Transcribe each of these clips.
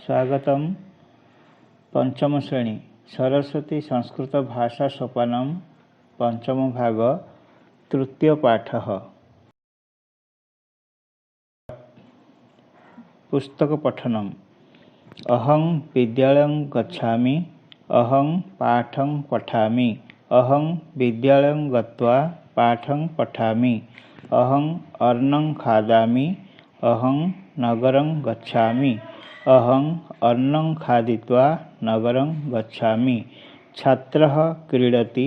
स्वागतम। पंचम श्रेणी सरस्वती संस्कृत भाषा सोपानम पंचम भाग तृतीय पाठ। पुस्तक पठनम। अहं विद्यालयं गच्छामि। अहं पाठं पठामि। अहं विद्यालयं गत्वा पाठं पठामि। अहं अन्नं खादामि। अहं नगरं गच्छामि। अहं अन्नं खादित्वा नगरं गच्छामि। छात्रः क्रीडति।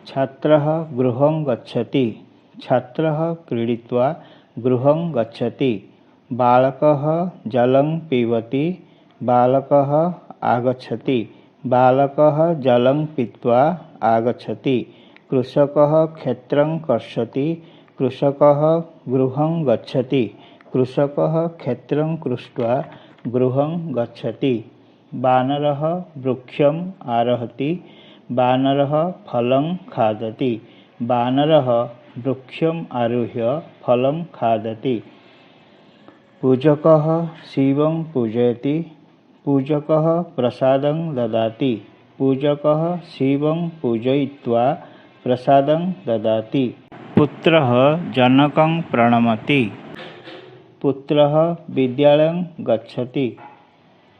छात्रः गृहं गच्छति। छात्रः क्रीडित्वा गृहं गच्छति। बालकः जलं पिबति। बालकः आगच्छति। बालकः जलं पीत्वा आगच्छति। कृषकः क्षेत्रं कर्षति। कृषकः गृहं गच्छति। कृषकः क्षेत्रं कृष्ट्वा गृहं गच्छति। वानरः वृक्षम् आरोहति। वानरः फलं खादति। वानरः वृक्षम् आरुह्य फलं खादति। पूजकः शिवं पूजयति। पूजकः प्रसादं ददाति। पूजकः शिवं पूजयित्वा प्रसादं ददाति। पुत्रः जनकं प्रणमति। पुत्रः विद्यालयं गच्छति।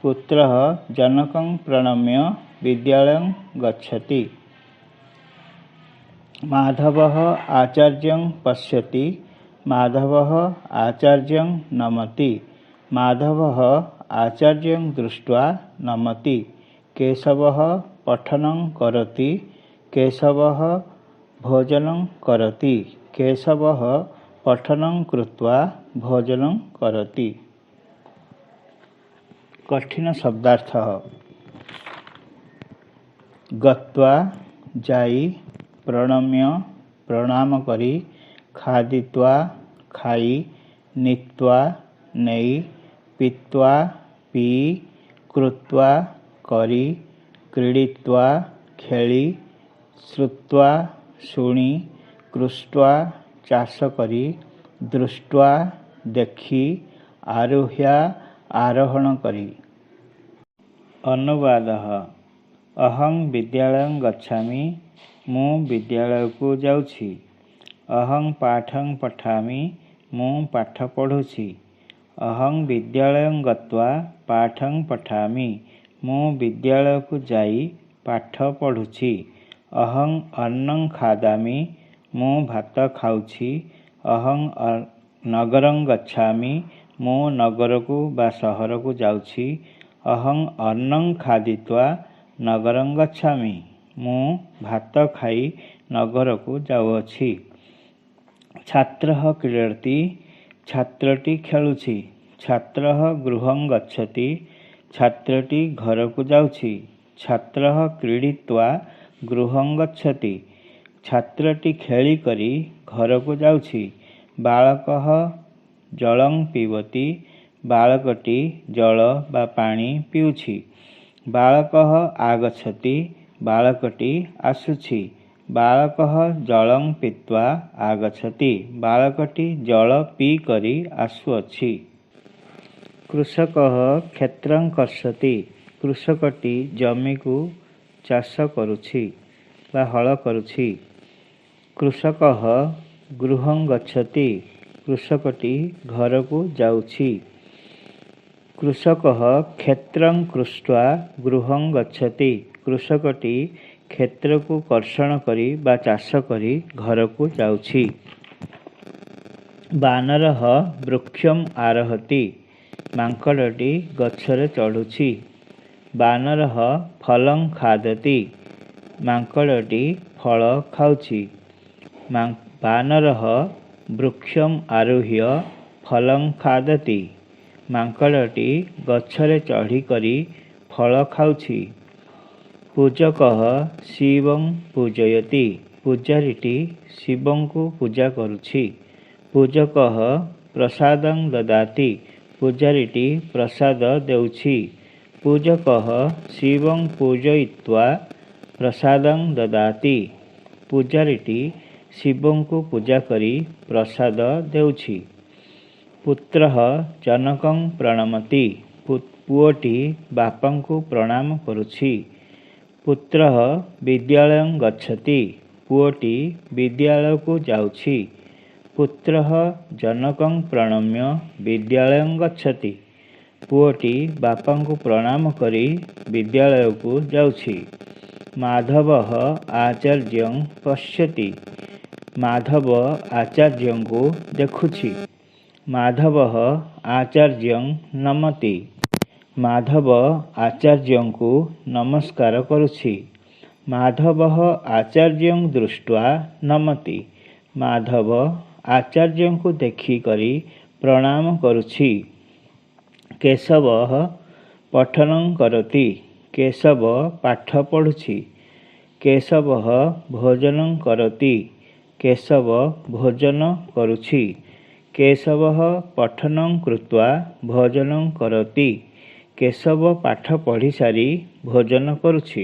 पुत्रः जनकं प्रणम्य विद्यालयं गच्छति। माधवः आचार्यं पश्यति। माधवः आचार्यं नमति। माधवः आचार्यं दृष्ट्वा नमति। केशवः पठनं करोति। केशवः भोजनं करोति। केशवः पठनं कृत्वा भोजनं करोति। कठिन शब्दार्थः। गत्वा जाई, प्रणम्य प्रणाम करी, खादित्वा खाई, नीत्वा नेई, पीत्वा पी, कृत्वा करी, क्रीडित्वा खेली, श्रुत्वा शुणी, कृष्ट्वा चाष करी, दृष्ट्वा देखी, आरुह्य आरोहण करी। अनुवादः। अहं विद्यालयं गच्छामि। मु विद्यालय को जाउछि। अहं पाठं पठामि। मु पाठ पढुछि। अहं विद्यालयं गत्वा पाठं पठामि। मु विद्यालय को जाई पाठ पढुछि। अहं अन्नं खादामि। मु भात खाउछि। अहं नगरं गच्छामि। मु नगर को बा शहर को जाउछि। अहं अन्नं खादित्वा नगरं गच्छामि। मु भात खाई नगर को जाउछि। छात्रः क्रीडति। छात्रटी खेलुछि। छात्रः गृहं गच्छति। छात्रटी घर को जाउछि। छात्रः क्रीडित्वा गृहं गच्छति। छात्रटी खेली करी घर को जाउछि। बालकः जलं पिबति। बालकटी जल बा पानी पिउछि। बालकः आगच्छति। बालकटी आसुछि। बालकः जलं पीत्वा आगच्छति। बालकटी जल पी करी आसुअछि। कृषकः क्षेत्रं कर्षति। कृषकटी जमी को चाष करुछि बा हल करुछि। कृषकः गृहं गच्छति। कृषकटी घर को जाउछि। कृषकः क्षेत्रं कृष्ट्वा गृहं गच्छति। कृषकटी क्षेत्र को कर्षण करी बा चाष करी घर को जाउछि। वानरः वृक्षम् आरोहति। माଙ୍କड़टी गछरे चढ़ुछि। वानरः फलं खादति। माଙ୍କड़टी फल खाउछि। वानरः वृक्षम् आरुह्य फलं खादति। माଙ୍କड़टी गछरे चढ़ी करी फल खाउछि। पूजकः शिवं पूजयति। पूजारीटी शिवं को पूजा करुछि। पूजकः प्रसादं ददाति। पूजारीटी प्रसाद देउछि। पूजकः शिवं पूजयित्वा प्रसादं ददाति। पूजारीटी शिवं को पूजा करी प्रसाद देउछि। पुत्रः जनकं प्रणमति। ପୁଅଟି ବାପାଙ୍କୁ ପ୍ରଣାମ କରୁଛି। ପୁତ୍ରଃ ବିଦ୍ୟାଳୟଂ ଗଚ୍ଛତି। ପୁଅଟି ବିଦ୍ୟାଳୟକୁ ଯାଉଛି। ପୁତ୍ରଃ ଜନକଂ ପ୍ରଣମ୍ୟ ବିଦ୍ୟାଳୟଂ ଗଚ୍ଛତି। ପୁଅଟି ବାପାଙ୍କୁ ପ୍ରଣାମ କରି ବିଦ୍ୟାଳୟକୁ ଯାଉଛି। ମାଧବଃ ଆଚାର୍ଯ୍ୟଂ ପଶ୍ୟତି। ମାଧବ ଆଚାର୍ଯ୍ୟଙ୍କୁ ଦେଖୁଛି। ମାଧବଃ ଆଚାର୍ଯ୍ୟଂ ନମତି। ମାଧବ ଆଚାର୍ଯ୍ୟଙ୍କୁ ନମସ୍କାର କରୁଛି। ମାଧବଃ ଆଚାର୍ଯ୍ୟଂ ଦୃଷ୍ଟ୍ୱା ନମତି। ମାଧବ ଆଚାର୍ଯ୍ୟଙ୍କୁ ଦେଖିକରି ପ୍ରଣାମ କରୁଛି। କେଶବଃ ପଠନଂ କରତି। କେଶବ ପାଠ ପଢ଼ୁଛି। କେଶବଃ ଭୋଜନଂ କରତି। କେଶବ ଭୋଜନ କରୁଛି। କେଶବଃ ପଠନଂ କୃତ୍ୱା ଭୋଜନଂ କରତି। କେଶବ ପାଠ ପଢ଼ିସାରି ଭୋଜନ କରୁଛି।